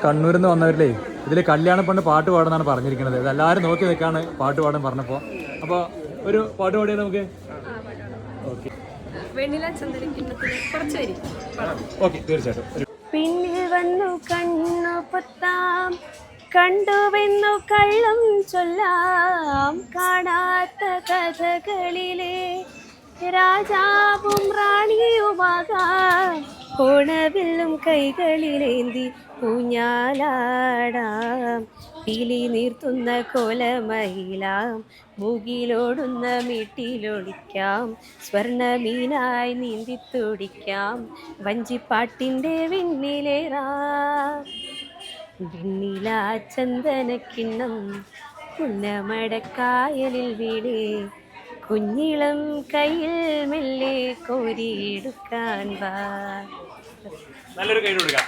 കണ്ണൂരിൽ നിന്ന് വന്നവരില്ലേ ഇതിൽ കല്യാണ പെണ്ണ് പാട്ട് പാടുന്നാണ് പറഞ്ഞിരിക്കുന്നത്. ഇതെല്ലാവരും നോക്കി നിൽക്കാണ് പാട്ട് പാടാൻ പറഞ്ഞപ്പോൾ. അപ്പോൾ ഒരു പാട്ട് പാടിയാൽ നമുക്ക് ഓക്കെ ഓക്കെ തീർച്ചയായിട്ടും. പിന്നിൽ വന്നു കണ്ണു പൊത്താം, കണ്ടുവെന്നു കള്ളം ചൊല്ലാം, കാണാത്ത കഥകളിലെ രാജാവും റാണിയുമാകാം, ഓണവില്ലും കൈകളിലേന്തി ഊഞ്ഞാലാടാം, പീലി നീർത്തുന്ന കോലമയിലാം, മുകിലോടുന്ന വീട്ടിലൊളിക്കാം, സ്വർണ്ണമീനായി നീന്തിത്തുടിക്കാം, വഞ്ചിപ്പാട്ടിൻ്റെ വിണ്ണിലേറാം. വെണ്ണില ചന്ദനക്കിണ്ണം പുന്നമടക്കായലിൽ വീടേ, കുഞ്ഞിളം കയ്യിൽ മെല്ലെ കോരിയെടുക്കാൻ വാ. നല്ലൊരു കൈ കൊടുക്കാം.